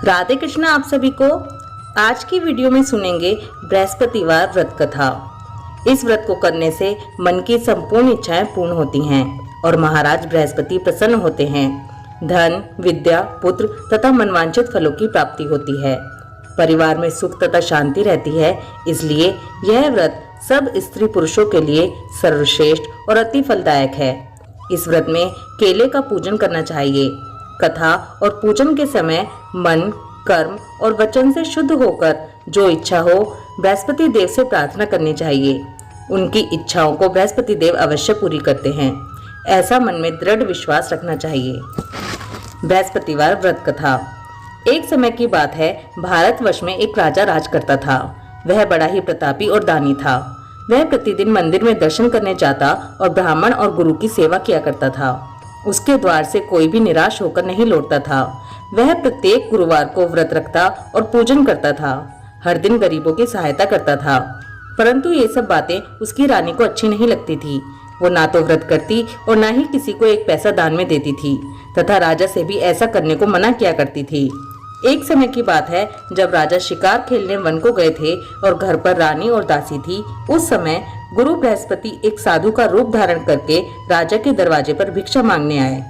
राधे कृष्ण। आप सभी को आज की वीडियो में सुनेंगे बृहस्पतिवार व्रत कथा। इस व्रत को करने से मन की संपूर्ण इच्छाएं पूर्ण होती हैं और महाराज बृहस्पति प्रसन्न होते हैं। धन, विद्या, पुत्र तथा मनवांछित फलों की प्राप्ति होती है। परिवार में सुख तथा शांति रहती है। इसलिए यह व्रत सब स्त्री पुरुषों के लिए सर्वश्रेष्ठ और अति फलदायक है। इस व्रत में केले का पूजन करना चाहिए। कथा और पूजन के समय मन, कर्म और वचन से शुद्ध होकर जो इच्छा हो बृहस्पति देव से प्रार्थना करनी चाहिए। उनकी इच्छाओं को बृहस्पति देव अवश्य पूरी करते हैं। ऐसा मन में दृढ़ विश्वास रखना चाहिए। बृहस्पतिवार व्रत कथा। एक समय की बात है, भारतवर्ष में एक राजा राज करता था। वह बड़ा ही प्रतापी और दानी था। वह प्रतिदिन मंदिर में दर्शन करने जाता और ब्राह्मण और गुरु की सेवा किया करता था। उसके द्वार से कोई भी निराश होकर नहीं लौटता था। वह प्रत्येक गुरुवार को व्रत रखता और पूजन करता था। हर दिन गरीबों की सहायता करता था। परंतु ये सब बातें उसकी रानी को अच्छी नहीं लगती थी। वो ना तो व्रत करती और ना ही किसी को एक पैसा दान में देती थी तथा राजा से भी ऐसा करने को मना किया करती थी। एक समय की बात है, जब राजा शिकार खेलने वन को गए थे और घर पर रानी और दासी थी। उस समय गुरु बृहस्पति एक साधु का रूप धारण करके राजा के दरवाजे पर भिक्षा मांगने आए।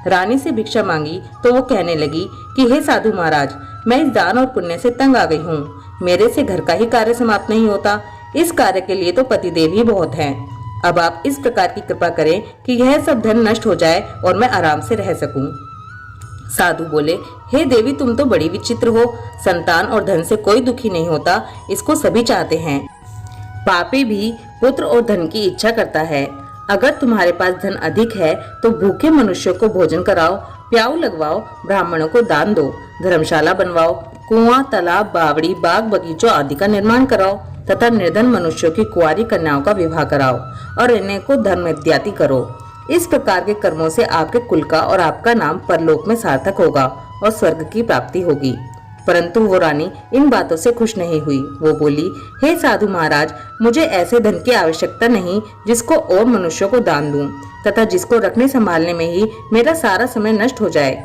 रानी से भिक्षा मांगी तो वो कहने लगी कि हे साधु महाराज, मैं इस दान और पुण्य से तंग आ गई हूँ। मेरे से घर का ही कार्य समाप्त नहीं होता। इस कार्य के लिए तो पतिदेव ही बहुत हैं। अब आप इस प्रकार की कृपा करें कि यह सब धन नष्ट हो जाए और मैं आराम से रह सकूं। साधु बोले, हे देवी, तुम तो बड़ी विचित्र हो। संतान और धन से कोई दुखी नहीं होता, इसको सभी चाहते हैं। पापी भी पुत्र और धन की इच्छा करता है। अगर तुम्हारे पास धन अधिक है तो भूखे मनुष्यों को भोजन कराओ, प्याऊ लगवाओ, ब्राह्मणों को दान दो, धर्मशाला बनवाओ, कुआं, तालाब, बावड़ी, बाग बगीचों आदि का निर्माण कराओ तथा निर्धन मनुष्यों की कुंवारी कन्याओं का विवाह कराओ और इन्हें को धर्म इत्यादि करो। इस प्रकार के कर्मों से आपके कुल का और आपका नाम परलोक में सार्थक होगा और स्वर्ग की प्राप्ति होगी। परंतु वो रानी इन बातों से खुश नहीं हुई। वो बोली, हे साधु महाराज, मुझे ऐसे धन की आवश्यकता नहीं जिसको और मनुष्यों को दान दूं तथा जिसको रखने संभालने में ही मेरा सारा समय नष्ट हो जाए।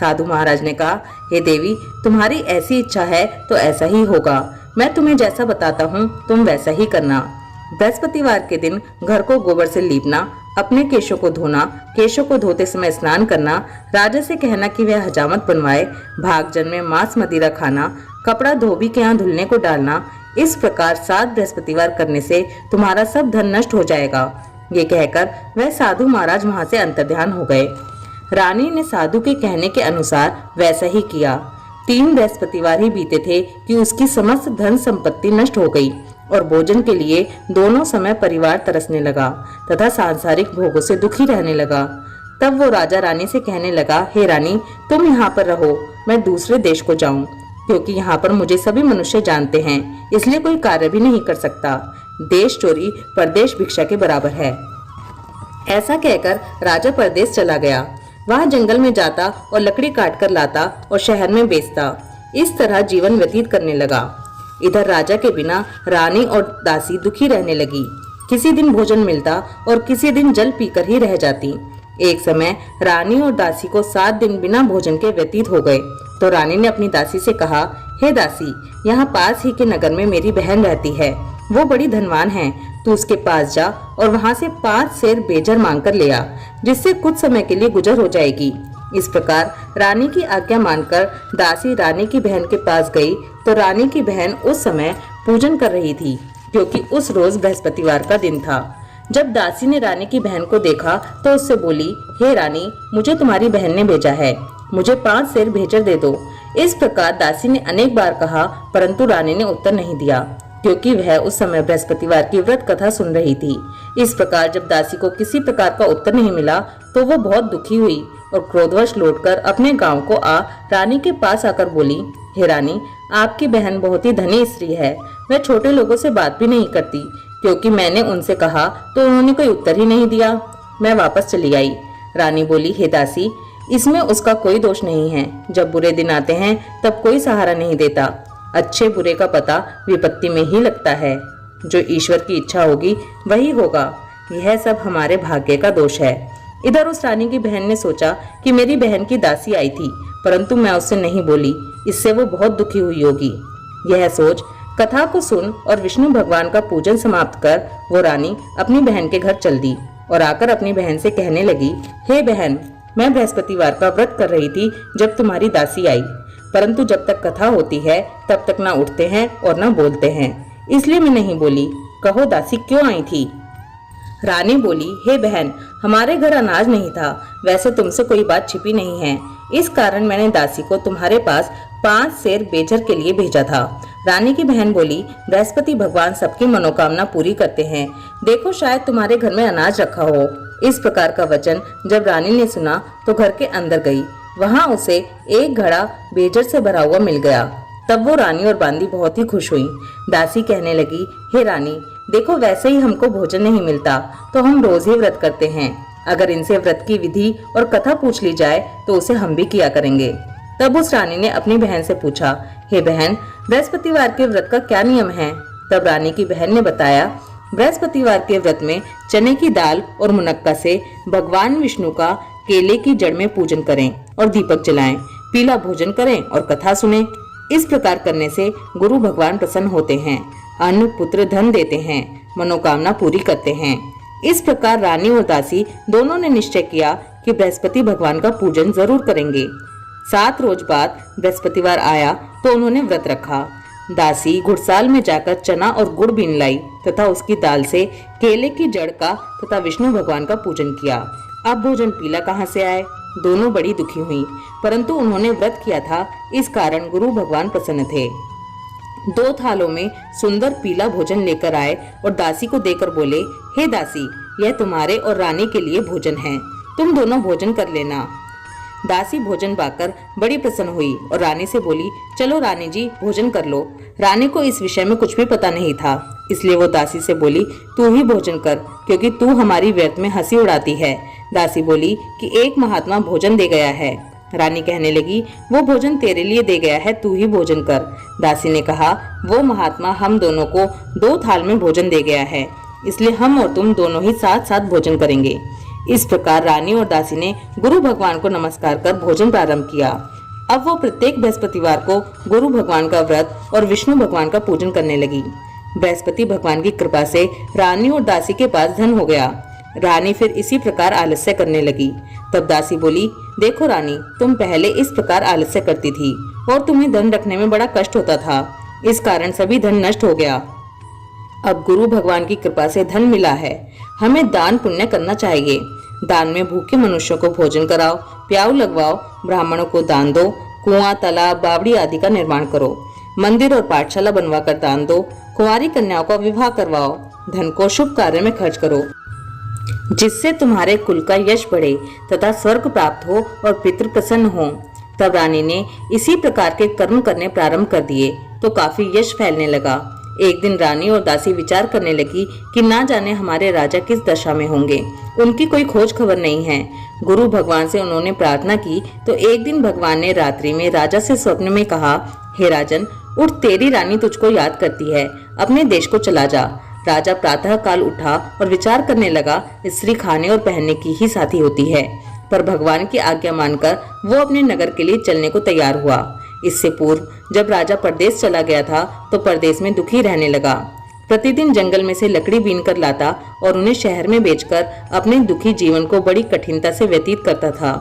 साधु महाराज ने कहा, हे देवी, तुम्हारी ऐसी इच्छा है तो ऐसा ही होगा। मैं तुम्हें जैसा बताता हूँ तुम वैसा ही करना। बृहस्पतिवार के दिन घर को गोबर से लीपना, अपने केशों को धोना, केशों को धोते समय स्नान करना, राजा से कहना कि वह हजामत बनवाए, भागजन में मांस मदिरा खाना, कपड़ा धोबी के यहाँ धुलने को डालना। इस प्रकार 7 बृहस्पतिवार करने से तुम्हारा सब धन नष्ट हो जाएगा। ये कहकर वह साधु महाराज वहां से अंतर्ध्यान हो गए। रानी ने साधु के कहने के अनुसार वैसा ही किया। 3 बृहस्पतिवार ही बीते थे कि उसकी समस्त धन संपत्ति नष्ट हो गई और भोजन के लिए दोनों समय परिवार तरसने लगा तथा सांसारिक भोगों से दुखी रहने लगा। तब वो राजा रानी से कहने लगा, हे रानी, तुम यहाँ पर रहो, मैं दूसरे देश को जाऊं, क्योंकि यहाँ पर मुझे सभी मनुष्य जानते हैं, इसलिए कोई कार्य भी नहीं कर सकता। देश चोरी परदेश भिक्षा के बराबर है। ऐसा कहकर राजा परदेश चला गया। वह जंगल में जाता और लकड़ी काट कर लाता और शहर में बेचता। इस तरह जीवन व्यतीत करने लगा। इधर राजा के बिना रानी और दासी दुखी रहने लगी। किसी दिन भोजन मिलता और किसी दिन जल पीकर ही रह जाती। एक समय रानी और दासी को 7 दिन बिना भोजन के व्यतीत हो गए तो रानी ने अपनी दासी से कहा, हे दासी, यहाँ पास ही के नगर में मेरी बहन रहती है। वो बड़ी धनवान है। तू उसके पास जा और वहाँ से 5 सेर बेजर मांग कर ले आ, जिससे कुछ समय के लिए गुजर हो जाएगी। इस प्रकार रानी की आज्ञा मानकर दासी रानी की बहन के पास गई तो रानी की बहन उस समय पूजन कर रही थी, क्योंकि उस रोज बृहस्पतिवार का दिन था। जब दासी ने रानी की बहन को देखा तो उससे बोली, हे रानी, मुझे तुम्हारी बहन ने भेजा है, मुझे 5 सेर भेजर दे दो। इस प्रकार दासी ने अनेक बार कहा, परंतु रानी ने उत्तर नहीं दिया, क्योंकि वह उस समय बृहस्पतिवार की व्रत कथा सुन रही थी। इस प्रकार जब दासी को किसी प्रकार का उत्तर नहीं मिला तो वो बहुत दुखी हुई और क्रोधवश लौटकर अपने गांव को आ रानी के पास आकर बोली, हे रानी, आपकी बहन बहुत ही धनी स्त्री है। वह छोटे लोगों से बात भी नहीं करती, क्योंकि मैंने उनसे कहा तो उन्होंने कोई उत्तर ही नहीं दिया। मैं वापस चली आई। रानी बोली, हे दासी, इसमें उसका कोई दोष नहीं है। जब बुरे दिन आते हैं तब कोई सहारा नहीं देता। अच्छे बुरे का पता विपत्ति में ही लगता है। जो ईश्वर की इच्छा होगी वही होगा। यह सब हमारे भाग्य का दोष है। इधर उस रानी की बहन ने सोचा कि मेरी बहन की दासी आई थी, परंतु मैं उससे नहीं बोली, इससे वो बहुत दुखी हुई होगी। यह सोच कथा को सुन और विष्णु भगवान का पूजन समाप्त कर वो रानी अपनी बहन के घर चल दी और आकर अपनी बहन से कहने लगी, हे बहन, मैं बृहस्पतिवार का व्रत कर रही थी जब तुम्हारी दासी आई, परंतु जब तक कथा होती है तब तक ना उठते हैं और ना बोलते हैं, इसलिए मैं नहीं बोली। कहो दासी क्यों आई थी? रानी बोली, हे बहन, हमारे घर अनाज नहीं था, वैसे तुमसे कोई बात छिपी नहीं है, इस कारण मैंने दासी को तुम्हारे पास 5 सेर बेचर के लिए भेजा था। रानी की बहन बोली, बृहस्पति भगवान सबकी मनोकामना पूरी करते हैं, देखो शायद तुम्हारे घर में अनाज रखा हो। इस प्रकार का वचन जब रानी ने सुना तो घर के अंदर गई, वहां उसे एक घड़ा बेजर से भरा हुआ मिल गया। तब वो रानी और बांदी बहुत ही खुश हुई। दासी कहने लगी, हे रानी, देखो वैसे ही हमको भोजन नहीं मिलता तो हम रोज ही व्रत करते हैं, अगर इनसे व्रत की विधि और कथा पूछ ली जाए तो उसे हम भी किया करेंगे। तब उस रानी ने अपनी बहन से पूछा, हे बहन, बृहस्पतिवार के व्रत का क्या नियम है? तब रानी की बहन ने बताया, बृहस्पतिवार के व्रत में चने की दाल और मुनक्का से भगवान विष्णु का केले की जड़ में पूजन करें और दीपक जलाएं, पीला भोजन करें और कथा सुनें। इस प्रकार करने से गुरु भगवान प्रसन्न होते हैं, अन्न पुत्र धन देते हैं, मनोकामना पूरी करते हैं। इस प्रकार रानी और दासी दोनों ने निश्चय किया कि बृहस्पति भगवान का पूजन जरूर करेंगे। 7 रोज बाद बृहस्पतिवार आया तो उन्होंने व्रत रखा। दासी घुड़साल में जाकर चना और गुड़ बीन लाई तथा उसकी दाल से केले की जड़ का तथा विष्णु भगवान का पूजन किया। अब भोजन पीला कहाँ से आए? दोनों बड़ी दुखी हुई, परंतु उन्होंने व्रत किया था, इस कारण गुरु भगवान प्रसन्न थे। 2 थालों में सुंदर पीला भोजन लेकर आए और दासी को देकर बोले, हे दासी, यह तुम्हारे और रानी के लिए भोजन है, तुम दोनों भोजन कर लेना। दासी भोजन पाकर बड़ी प्रसन्न हुई और रानी से बोली, चलो रानी जी भोजन कर लो। रानी को इस विषय में कुछ भी पता नहीं था, इसलिए वो दासी से बोली, तू ही भोजन कर, क्योंकि तू हमारी व्यर्थ में हंसी उड़ाती है। दासी बोली कि एक महात्मा भोजन दे गया है। रानी कहने लगी, वो भोजन तेरे लिए दे गया है, तू ही भोजन कर। दासी ने कहा, वो महात्मा हम दोनों को 2 थाल में भोजन दे गया है, इसलिए हम और तुम दोनों ही साथ साथ भोजन करेंगे। इस प्रकार रानी और दासी ने गुरु भगवान को नमस्कार कर भोजन प्रारंभ किया। अब वो प्रत्येक बृहस्पतिवार को गुरु भगवान का व्रत और विष्णु भगवान का पूजन करने लगी। बृहस्पति भगवान की कृपा से रानी और दासी के पास धन हो गया। रानी फिर इसी प्रकार आलस्य करने लगी। तब दासी बोली, देखो रानी, तुम पहले इस प्रकार आलस्य करती थी और तुम्हें धन रखने में बड़ा कष्ट होता था, इस कारण सभी धन नष्ट हो गया। अब गुरु भगवान की कृपा से धन मिला है, हमें दान पुण्य करना चाहिए। दान में भूखे मनुष्यों को भोजन कराओ, प्याऊ लगवाओ, ब्राह्मणों को दान दो, कुआं, तालाब, बावड़ी आदि का निर्माण करो, मंदिर और पाठशाला बनवा कर दान दो, कुंवारी कन्याओं का विवाह करवाओ, धन को शुभ कार्य में खर्च करो, जिससे तुम्हारे कुल का यश बढ़े तथा स्वर्ग प्राप्त हो और पितृ प्रसन्न हो। तब रानी ने इसी प्रकार के कर्म करने प्रारंभ कर दिए तो काफी यश फैलने लगा। एक दिन रानी और दासी विचार करने लगी कि ना जाने हमारे राजा किस दशा में होंगे, उनकी कोई खोज खबर नहीं है। गुरु भगवान से उन्होंने प्रार्थना की तो एक दिन भगवान ने रात्रि में राजा से स्वप्न में कहा, हे राजन, उठ, तेरी रानी तुझको याद करती है, अपने देश को चला जा। राजा प्रातः काल उठा और विचार करने लगा, स्त्री खाने और पहनने की ही साथी होती है, पर भगवान की आज्ञा मानकर वो अपने नगर के लिए चलने को तैयार हुआ। इससे पूर्व जब राजा परदेश चला गया था तो परदेश में दुखी रहने लगा। प्रतिदिन जंगल में से लकड़ी बीन कर लाता और उन्हें शहर में बेचकर अपने दुखी जीवन को बड़ी कठिनता से व्यतीत करता था।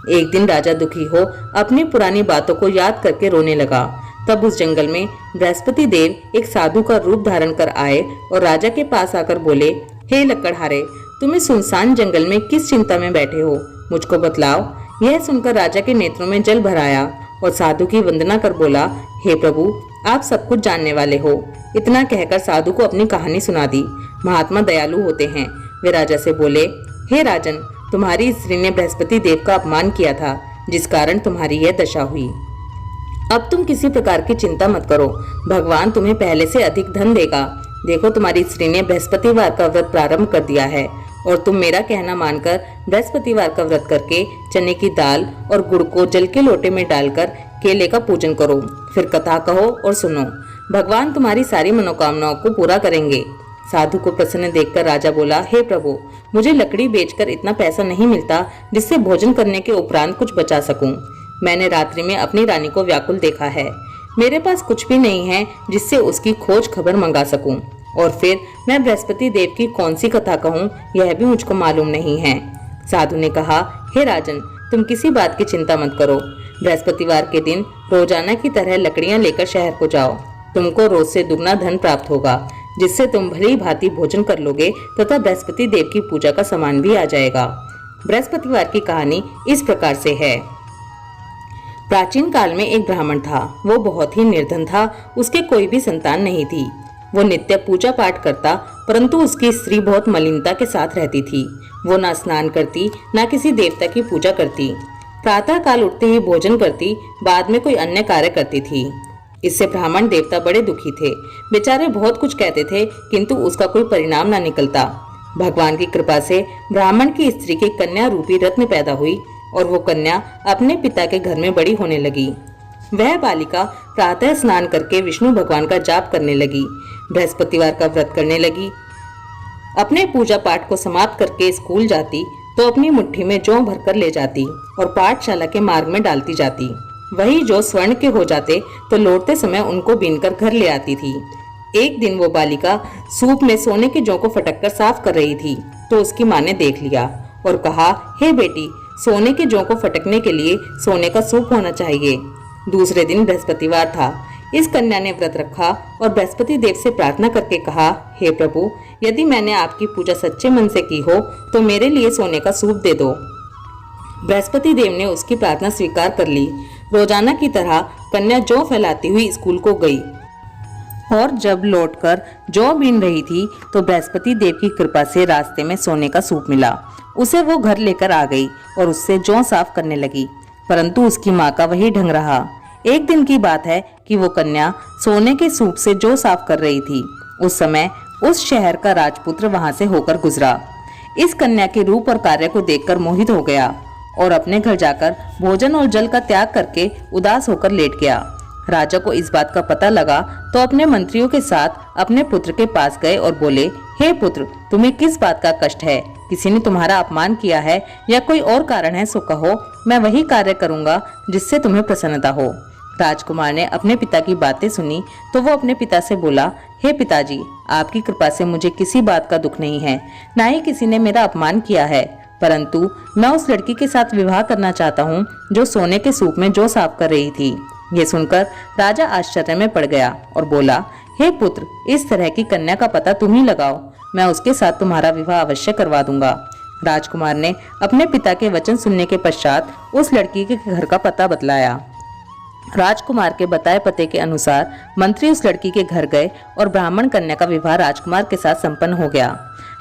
एक दिन राजा दुखी हो अपनी पुरानी बातों को याद करके रोने लगा। तब उस जंगल में बृहस्पति देव एक साधु का रूप धारण कर आए और राजा के पास आकर बोले, हे लकड़हारे, तुम इस सुनसान जंगल में किस चिंता में बैठे हो, मुझको बतलाओ। यह सुनकर राजा के नेत्रों में जल भर आया और साधु की वंदना कर बोला, हे प्रभु, आप सब कुछ जानने वाले हो। इतना कहकर साधु को अपनी कहानी सुना दी। महात्मा दयालु होते हैं। वे राजा से बोले, हे राजन, तुम्हारी स्त्री ने बृहस्पति देव का अपमान किया था, जिस कारण तुम्हारी यह दशा हुई। अब तुम किसी प्रकार की चिंता मत करो, भगवान तुम्हें पहले से अधिक धन देगा। देखो, तुम्हारी स्त्री ने बृहस्पतिवार का व्रत प्रारंभ कर दिया है और तुम मेरा कहना मानकर बृहस्पतिवार का व्रत करके चने की दाल और गुड़ को जल के लोटे में डालकर केले का पूजन करो, फिर कथा कहो और सुनो। भगवान तुम्हारी सारी मनोकामनाओं को पूरा करेंगे। साधु को प्रसन्न देखकर राजा बोला, हे प्रभु, मुझे लकड़ी बेचकर इतना पैसा नहीं मिलता जिससे भोजन करने के उपरांत कुछ बचा सकूं। मैंने रात्रि में अपनी रानी को व्याकुल देखा है। मेरे पास कुछ भी नहीं है जिससे उसकी खोज खबर मंगा सकूं, और फिर मैं बृहस्पति देव की कौन सी कथा कहूं यह भी मुझको मालूम नहीं है। साधु ने कहा, हे राजन, तुम किसी बात की चिंता मत करो। बृहस्पतिवार के दिन रोजाना की तरह लकड़ियां लेकर शहर को जाओ। तुमको रोज से दुगना धन प्राप्त होगा, जिससे तुम भली भांति भोजन कर लोगे तथा बृहस्पति देव की पूजा का सामान भी आ जाएगा। बृहस्पतिवार की कहानी इस प्रकार से है। प्राचीन काल में एक ब्राह्मण था। वो बहुत ही निर्धन था। उसके कोई भी संतान नहीं थी। वो नित्य पूजा पाठ करता, परंतु उसकी स्त्री बहुत मलिनता के साथ रहती थी। वो ना स्नान करती, ना किसी देवता की पूजा करती। प्रातः काल उठते ही भोजन करती, बाद में कोई अन्य कार्य करती थी। इससे ब्राह्मण देवता बड़े दुखी थे। बेचारे बहुत कुछ कहते थे, किंतु उसका कोई परिणाम ना निकलता। भगवान की कृपा से ब्राह्मण की स्त्री की कन्या रूपी रत्न पैदा हुई, और वो कन्या अपने पिता के घर में बड़ी होने लगी। वह बालिका प्रातः स्नान करके विष्णु भगवान का जाप करने लगी, बृहस्पतिवार का व्रत करने लगी। अपने पूजा पाठ को समाप्त करके स्कूल जाती तो अपनी मुट्ठी में जौ भरकर ले जाती और पाठशाला के मार्ग में डालती जाती। वही जो स्वर्ण के हो जाते तो लौटते समय उनको बीनकर घर ले आती थी। एक दिन वो बालिका सूप में सोने के जौ को फटक कर साफ कर रही थी तो उसकी माँ ने देख लिया और कहा, हे बेटी, सोने के जौ को फटकने के लिए सोने का सूप होना चाहिए। दूसरे दिन बृहस्पतिवार था। इस कन्या ने व्रत रखा और बृहस्पति देव से प्रार्थना करके कहा, हे प्रभु, यदि मैंने आपकी पूजा सच्चे मन से की हो तो मेरे लिए सोने का सूप दे दो। बृहस्पति देव ने उसकी प्रार्थना स्वीकार कर ली। रोजाना की तरह कन्या जौ फैलाती हुई स्कूल को गई, और जब लौटकर जौ बीन रही थी तो बृहस्पति देव की कृपा से रास्ते में सोने का सूप मिला। उसे वो घर लेकर आ गई और उससे जौ साफ करने लगी, परंतु उसकी माँ का वही ढंग रहा। एक दिन की बात है कि वो कन्या सोने के सूप से जौ साफ कर रही थी। उस समय उस शहर का राजपुत्र वहां से होकर गुजरा। इस कन्या के रूप और कार्य को देखकर मोहित हो गया और अपने घर जाकर भोजन और जल का त्याग करके उदास होकर लेट गया। राजा को इस बात का पता लगा तो अपने मंत्रियों के साथ अपने पुत्र के पास गए और बोले, हे पुत्र, तुम्हें किस बात का कष्ट है? किसी ने तुम्हारा अपमान किया है या कोई और कारण है सो कहो, मैं वही कार्य करूंगा जिससे तुम्हें प्रसन्नता हो। राजकुमार ने अपने पिता की बातें सुनी तो वो अपने पिता से बोला, हे पिताजी, आपकी कृपा से मुझे किसी बात का दुख नहीं है, ना ही किसी ने मेरा अपमान किया है, परंतु मैं उस लड़की के साथ विवाह करना चाहता हूँ जो सोने के सूप में जौ साफ कर रही थी। ये सुनकर राजा आश्चर्य में पड़ गया और बोला, हे पुत्र, इस तरह की कन्या का पता तुम ही लगाओ, मैं उसके साथ तुम्हारा विवाह अवश्य करवा दूंगा। राजकुमार ने अपने पिता के वचन सुनने के पश्चात उस लड़की के घर का पता बतलाया। राजकुमार के बताए पते के अनुसार मंत्री उस लड़की के घर गए और ब्राह्मण कन्या का विवाह राजकुमार के साथ संपन्न हो गया।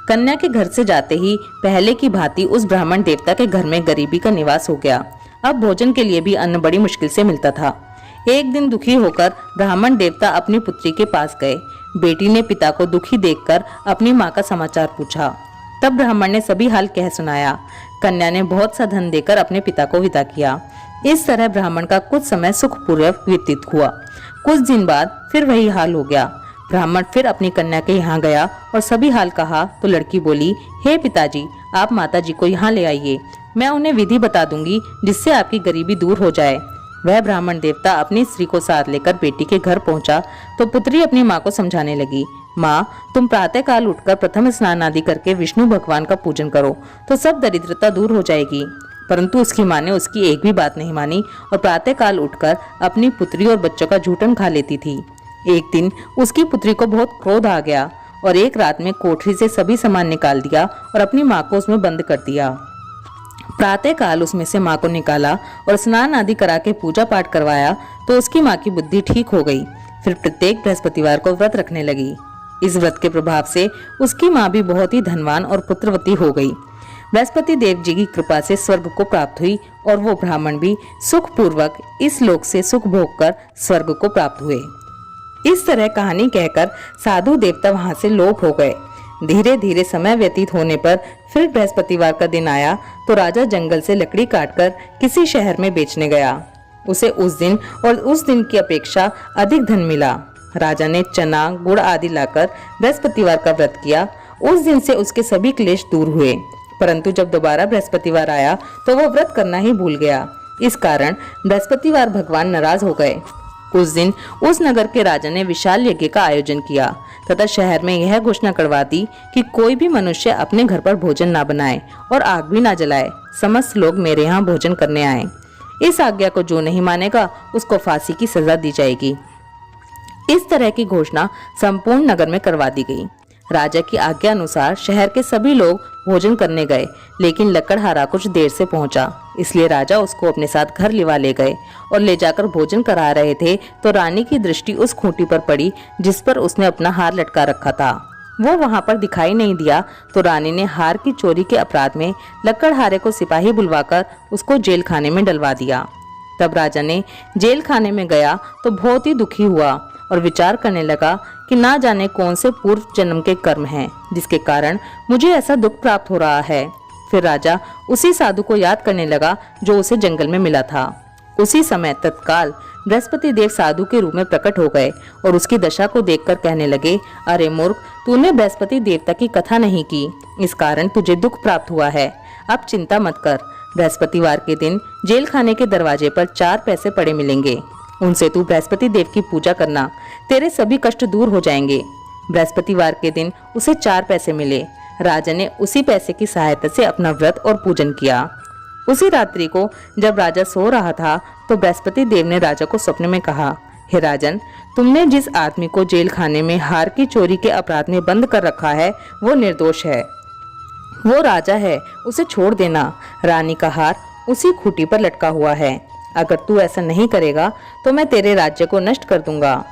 कन्या के घर से जाते ही पहले की भांति उस ब्राह्मण देवता के घर में गरीबी का निवास हो गया। अब भोजन के लिए भी अन्न बड़ी मुश्किल से मिलता था। एक दिन दुखी होकर ब्राह्मण देवता अपनी पुत्री के पास गए। बेटी ने पिता को दुखी देखकर अपनी माँ का समाचार पूछा। तब ब्राह्मण ने सभी हाल कह सुनाया। कन्या ने बहुत सा धन देकर अपने पिता को विदा किया। इस तरह ब्राह्मण का कुछ समय सुखपूर्वक व्यतीत हुआ। कुछ दिन बाद फिर वही हाल हो गया। ब्राह्मण फिर अपनी कन्या के यहाँ गया और सभी हाल कहा तो लड़की बोली, हे पिताजी, आप माताजी को यहाँ ले आइए, मैं उन्हें विधि बता दूंगी जिससे आपकी गरीबी दूर हो जाए। वह ब्राह्मण देवता अपनी स्त्री को साथ लेकर बेटी के घर पहुंचा तो पुत्री अपनी माँ को समझाने लगी, माँ, तुम प्रातः काल उठकर प्रथम स्नान आदि करके विष्णु भगवान का पूजन करो तो सब दरिद्रता दूर हो जाएगी। परंतु उसकी माँ ने उसकी एक भी बात नहीं मानी और प्रातः काल उठकर अपनी पुत्री और बच्चों का जूठन खा लेती थी। एक दिन उसकी पुत्री को बहुत क्रोध आ गया और एक रात में कोठरी से सभी सामान निकाल दिया और अपनी माँ को उसमें बंद कर दिया। प्रातः काल उसमें से माँ को निकाला और स्नान आदि करा के पूजा पाठ करवाया तो उसकी माँ की बुद्धि ठीक हो गई। फिर प्रत्येक बृहस्पतिवार को व्रत रखने लगी। इस व्रत के प्रभाव से उसकी माँ भी बहुत ही धनवान और पुत्रवती हो गई। बृहस्पति देव जी की कृपा से स्वर्ग को प्राप्त हुई और वो ब्राह्मण भी सुख पूर्वक इस लोक से सुख भोग कर स्वर्ग को प्राप्त हुए। इस तरह कहानी कहकर साधु देवता वहां से लोप हो गए। धीरे धीरे समय व्यतीत होने पर फिर बृहस्पतिवार का दिन आया तो राजा जंगल से लकड़ी काटकर किसी शहर में बेचने गया। उसे उस दिन और उस दिन की अपेक्षा अधिक धन मिला। राजा ने चना गुड़ आदि लाकर बृहस्पतिवार का व्रत किया। उस दिन से उसके सभी क्लेश दूर हुए। परंतु जब दोबारा बृहस्पतिवार आया तो वह व्रत करना ही भूल गया। इस कारण बृहस्पतिवार भगवान नाराज हो गए। उस दिन उस नगर के राजा ने विशाल यज्ञ का आयोजन किया तथा शहर में यह घोषणा करवा दी कि कोई भी मनुष्य अपने घर पर भोजन ना बनाए और आग भी ना जलाए। समस्त लोग मेरे यहाँ भोजन करने आए। इस आज्ञा को जो नहीं मानेगा उसको फांसी की सजा दी जाएगी। इस तरह की घोषणा संपूर्ण नगर में करवा दी गई। राजा की आज्ञा अनुसार शहर के सभी लोग भोजन करने गए, लेकिन लकड़हारा कुछ देर से पहुंचा, इसलिए राजा उसको अपने साथ घर लिवा ले गए और ले जाकर भोजन करा रहे थे तो रानी की दृष्टि उस खूंटी पर पड़ी जिस पर उसने अपना हार लटका रखा था। वो वहां पर दिखाई नहीं दिया तो रानी ने हार की चोरी के अपराध में लकड़हारे को सिपाही बुलवाकर उसको जेल खाने में डलवा दिया। तब राजा ने जेल खाने में गया तो बहुत ही दुखी हुआ और विचार करने लगा कि ना जाने कौन से पूर्व जन्म के कर्म हैं जिसके कारण मुझे ऐसा दुख प्राप्त हो रहा है। फिर राजा उसी साधु को याद करने लगा जो उसे जंगल में मिला था। उसी समय तत्काल बृहस्पति देव साधु के रूप में प्रकट हो गए और उसकी दशा को देखकर कहने लगे, अरे मूर्ख, तूने बृहस्पति देवता की कथा नहीं की, इस कारण तुझे दुख प्राप्त हुआ है। अब चिंता मत कर, बृहस्पतिवार के दिन जेल खाने के दरवाजे पर 4 पैसे पड़े मिलेंगे, उनसे तू बृहस्पति देव की पूजा करना, तेरे सभी कष्ट दूर हो जाएंगे। बृहस्पतिवार के दिन उसे 4 पैसे मिले। राजा ने उसी पैसे की सहायता से अपना व्रत और पूजन किया। उसी रात्रि को जब राजा सो रहा था तो बृहस्पति देव ने राजा को सपने में कहा, हे राजन, तुमने जिस आदमी को जेल खाने में हार की चोरी के अपराध में बंद कर रखा है वो निर्दोष है, वो राजा है, उसे छोड़ देना। रानी का हार उसी खूंटी पर लटका हुआ है। अगर तू ऐसा नहीं करेगा तो मैं तेरे राज्य को नष्ट कर दूंगा।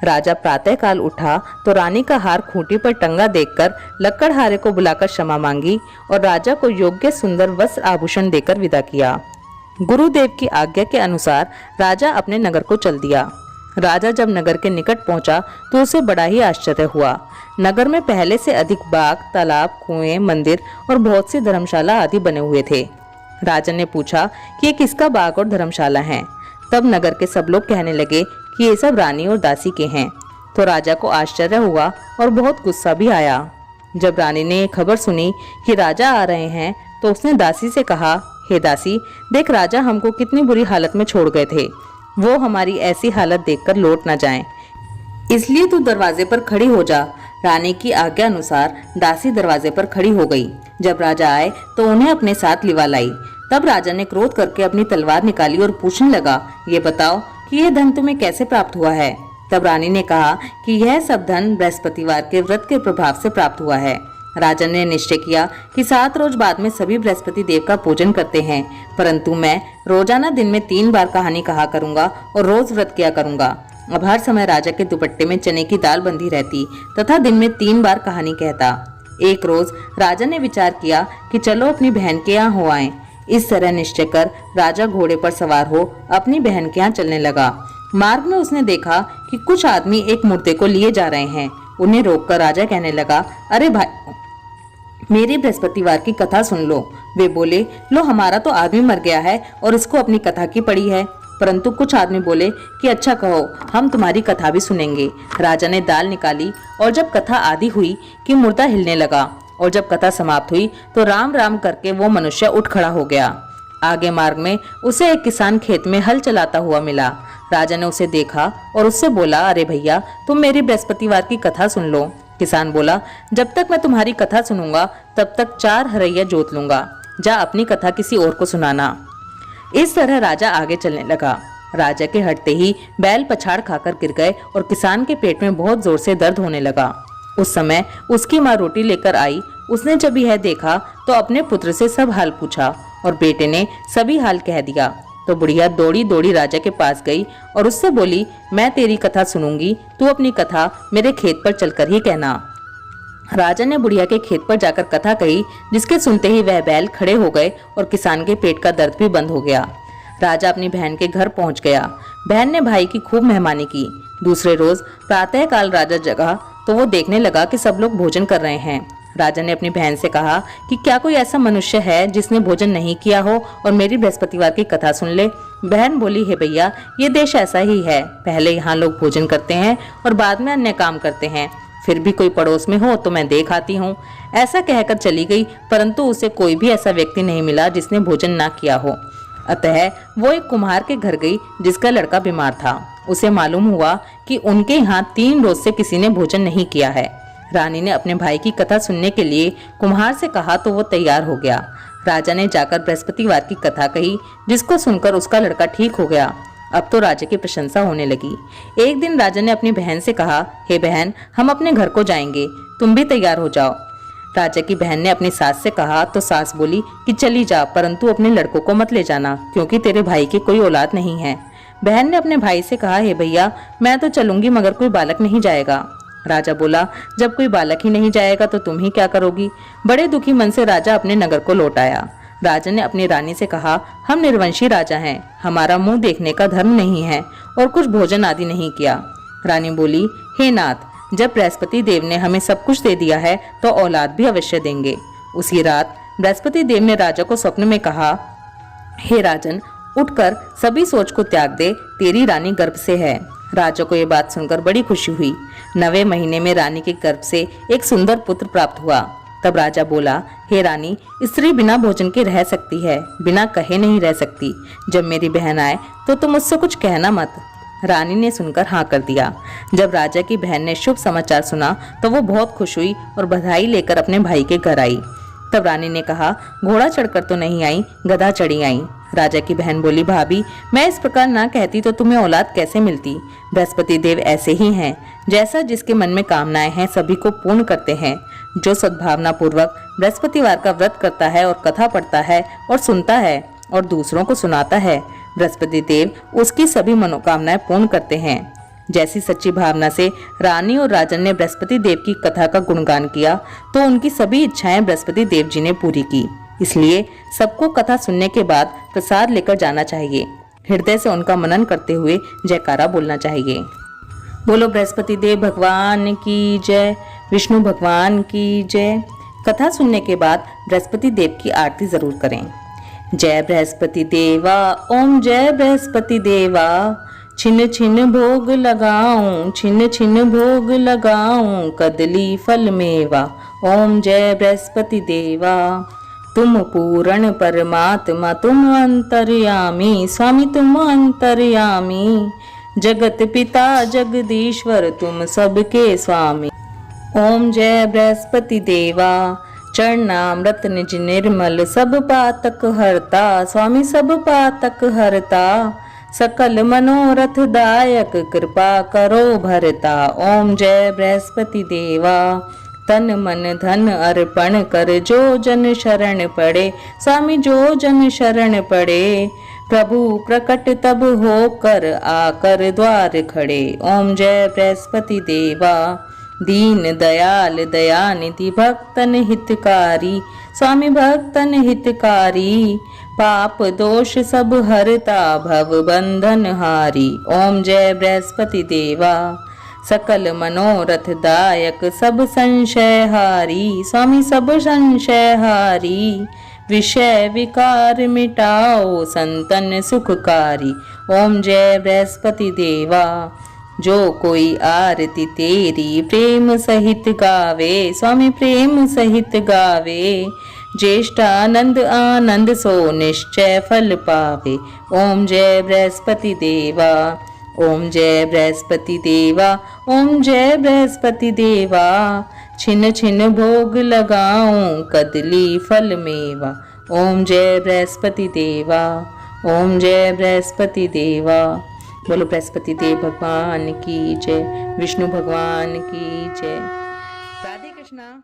राजा प्रातःकाल उठा तो रानी का हार खूंटी पर टंगा देखकर लकड़हारे को बुलाकर क्षमा मांगी और राजा को योग्य सुंदर वस्त्र आभूषण देकर विदा किया। गुरुदेव की आज्ञा के अनुसार राजा अपने नगर को चल दिया। राजा जब नगर के निकट पहुंचा तो उसे बड़ा ही आश्चर्य हुआ। नगर में पहले से अधिक बाग, तालाब, कुएं, मंदिर और बहुत सी धर्मशाला आदि बने हुए थे। राजा ने पूछा कि ये किसका बाग और धर्मशाला है। तब नगर के सब लोग कहने लगे कि ये सब रानी और दासी के हैं। तो राजा को आश्चर्य हुआ और बहुत गुस्सा भी आया। जब रानी ने खबर सुनी कि राजा आ रहे हैं तो उसने दासी से कहा, हे दासी, देख राजा हमको कितनी बुरी हालत में छोड़ गए थे, वो हमारी ऐसी हालत देखकर लौट न जाएं, इसलिए तू दरवाजे पर खड़ी हो जा। रानी की आज्ञा अनुसार दासी दरवाजे पर खड़ी हो गई। जब राजा आए तो उन्हें अपने साथ लिवा लाई। तब राजा ने क्रोध करके अपनी तलवार निकाली और पूछने लगा, ये बताओ कि यह धन तुम्हें कैसे प्राप्त हुआ है। तब रानी ने कहा कि यह सब धन बृहस्पतिवार के व्रत के प्रभाव से प्राप्त हुआ है। राजा ने निश्चय किया कि 7 रोज बाद में सभी बृहस्पति देव का पूजन करते हैं, परंतु मैं रोजाना दिन में 3 बार कहानी कहा करूंगा और रोज व्रत किया करूंगा। अब हर समय राजा के दुपट्टे में चने की दाल बंधी रहती तथा दिन में 3 बार कहानी कहता। एक रोज राजा ने विचार किया कि चलो अपनी बहन के यहाँ हो आएं। इस तरह निश्चय कर राजा घोड़े पर सवार हो अपनी बहन के यहाँ चलने लगा। मार्ग में उसने देखा कि कुछ आदमी एक मुर्दे को लिए जा रहे हैं। उन्हें रोककर राजा कहने लगा, अरे भाई, मेरी बृहस्पतिवार की कथा सुन लो। वे बोले, लो हमारा तो आदमी मर गया है और इसको अपनी कथा की पड़ी है। परंतु कुछ आदमी बोले कि अच्छा कहो, हम तुम्हारी कथा भी सुनेंगे। राजा ने दाल निकाली और जब कथा आधी हुई कि मुर्दा हिलने लगा और जब कथा समाप्त हुई तो राम राम करके वो मनुष्य उठ खड़ा हो गया। आगे मार्ग में उसे एक किसान खेत में हल चलाता हुआ मिला। राजा ने उसे देखा और उससे बोला, अरे भैया, तुम मेरी बृहस्पतिवार की कथा सुन लो। किसान बोला, जब तक मैं तुम्हारी कथा सुनूंगा तब तक 4 हरैया जोत लूंगा, जा अपनी कथा किसी और को सुनाना। इस तरह राजा आगे चलने लगा। राजा के हटते ही बैल पछाड़ खाकर गिर गए और किसान के पेट में बहुत जोर से दर्द होने लगा। उस समय उसकी माँ रोटी लेकर आई। उसने जब यह देखा तो अपने पुत्र से सब हाल पूछा और बेटे ने सभी हाल कह दिया। तो बुढ़िया दौड़ी दौड़ी राजा के पास गई और उससे बोली, मैं तेरी कथा सुनूंगी, तू अपनी कथा मेरे खेत पर चलकर ही कहना। राजा ने बुढ़िया के खेत पर जाकर कथा कही, जिसके सुनते ही वह बैल खड़े हो गए और किसान के पेट का दर्द भी बंद हो गया। राजा अपनी बहन के घर पहुंच गया। बहन ने भाई की खूब मेहमानी की। दूसरे रोज प्रातःकाल राजा जगा तो वो देखने लगा कि सब लोग भोजन कर रहे हैं। राजा ने अपनी बहन से कहा कि क्या कोई ऐसा मनुष्य है जिसने भोजन नहीं किया हो और मेरी बृहस्पतिवार की कथा सुन ले। बहन बोली, हे भैया, ये देश ऐसा ही है, पहले यहाँ लोग भोजन करते हैं और बाद में अन्य काम करते हैं। फिर भी कोई पड़ोस में हो तो मैं देख आती हूँ। ऐसा कहकर चली गई, परंतु उसे कोई भी ऐसा व्यक्ति नहीं मिला जिसने भोजन ना किया हो। अतः वो एक कुम्हार के घर गई जिसका लड़का बीमार था। उसे मालूम हुआ कि उनके यहाँ 3 रोज से किसी ने भोजन नहीं किया है। रानी ने अपने भाई की कथा सुनने के लिए कुम्हार से कहा तो वो तैयार हो गया। राजा ने जाकर बृहस्पतिवार की कथा कही, जिसको सुनकर उसका लड़का ठीक हो गया। अब तो राजा की प्रशंसा होने लगी। एक दिन राजा ने अपनी बहन से कहा, हे बहन, हम अपने घर को जाएंगे, तुम भी तैयार हो जाओ। राजा की बहन ने अपनी सास से कहा तो सास बोली कि चली जा, परंतु अपने लड़कों को मत ले जाना, क्योंकि तेरे भाई की कोई औलाद नहीं है। बहन ने अपने भाई से कहा, हे भैया, मैं तो चलूंगी मगर कोई बालक नहीं जाएगा। राजा बोला, जब कोई बालक ही नहीं जाएगा तो तुम ही क्या करोगी। बड़े दुखी मन से राजा अपने नगर को लौट आया। राजा ने अपनी रानी से कहा, हम निर्वंशी राजा हैं, हमारा मुंह देखने का धर्म नहीं है और कुछ भोजन आदि नहीं किया। रानी बोली, हे नाथ, जब बृहस्पति देव ने हमें सब कुछ दे दिया है तो औलाद भी अवश्य देंगे। उसी रात बृहस्पति देव ने राजा को स्वप्न में कहा, हे राजन, उठकर सभी सोच को त्याग दे, तेरी रानी गर्भ से है। राजा को ये बात सुनकर बड़ी खुशी हुई। 9वें महीने में रानी के गर्भ से एक सुंदर पुत्र प्राप्त हुआ। तब राजा बोला, हे रानी, स्त्री बिना भोजन के रह सकती है, बिना कहे नहीं रह सकती। जब मेरी बहन आए तो तुम मुझसे कुछ कहना मत। रानी ने सुनकर हाँ कर दिया। जब राजा की बहन ने शुभ समाचार सुना तो वो बहुत खुश हुई और बधाई लेकर अपने भाई के घर आई। तब रानी ने कहा, घोड़ा चढ़कर तो नहीं आई, गधा चढ़ी आई। राजा की बहन बोली, भाभी, मैं इस प्रकार ना कहती तो तुम्हें औलाद कैसे मिलती। बृहस्पति देव ऐसे ही हैं, जैसा जिसके मन में कामनाएं हैं सभी को पूर्ण करते हैं। जो सद्भावना पूर्वक बृहस्पतिवार का व्रत करता है और कथा पढ़ता है और सुनता है और दूसरों को सुनाता है, बृहस्पति देव उसकी सभी मनोकामनाएं पूर्ण करते हैं। जैसी सच्ची भावना से रानी और राजन ने बृहस्पति देव की कथा का गुणगान किया तो उनकी सभी इच्छाएं बृहस्पति देव जी ने पूरी की। इसलिए सबको कथा सुनने के बाद प्रसाद लेकर जाना चाहिए। हृदय से उनका मनन करते हुए जयकारा बोलना चाहिए। बोलो बृहस्पति देव भगवान की जय, विष्णु भगवान की जय। कथा सुनने के बाद बृहस्पति देव की आरती जरूर करें। जय बृहस्पति देवा, ओम जय बृहस्पति देवा। छिन छिन भोग लगाऊं, छिन छिन भोग लगाऊं, कदली फल मेवा। ओम जय बृहस्पति देवा। तुम पूर्ण परमात्मा, तुम अंतर्यामी, स्वामी तुम अंतर्यामी। जगत पिता जगदीश्वर, तुम सबके स्वामी। ओम जय बृहस्पति देवा। चरणामृत निज निर्मल, सब पातक हरता, स्वामी सब पातक हरता। सकल मनोरथ दायक, कृपा करो भरता। ओम जय बृहस्पति देवा। तन मन धन अर्पण कर, जो जन शरण पड़े, स्वामी जो जन शरण पड़े। प्रभु प्रकट तब होकर, आकर द्वार खड़े। ओम जय बृहस्पति देवा। दीन दयाल दयानिधि, भक्तन हितकारी, स्वामी भक्तन हितकारी। पाप दोष सब हरता, भव बंधन हारी। ओम जय बृहस्पति देवा। सकल मनोरथ दायक, सब संशय हारी, स्वामी सब संशय हारी। विषय विकार मिटाओ, संतन सुखकारी। ओम जय बृहस्पति देवा। जो कोई आरती तेरी, प्रेम सहित गावे, स्वामी प्रेम सहित गावे। ज्येष्ठानंद आनंद सो, निश्चय फल पावे। ओम जय बृहस्पति देवा। ओम जय बृहस्पति देवा। ओम जय बृहस्पति देवा। छिन छिन भोग लगाऊं, कदली फल मेवा। ओम जय बृहस्पति देवा। ओम जय बृहस्पति देवा। बोलो बृहस्पति देव भगवान की जय, विष्णु भगवान की जय। राधे कृष्णा।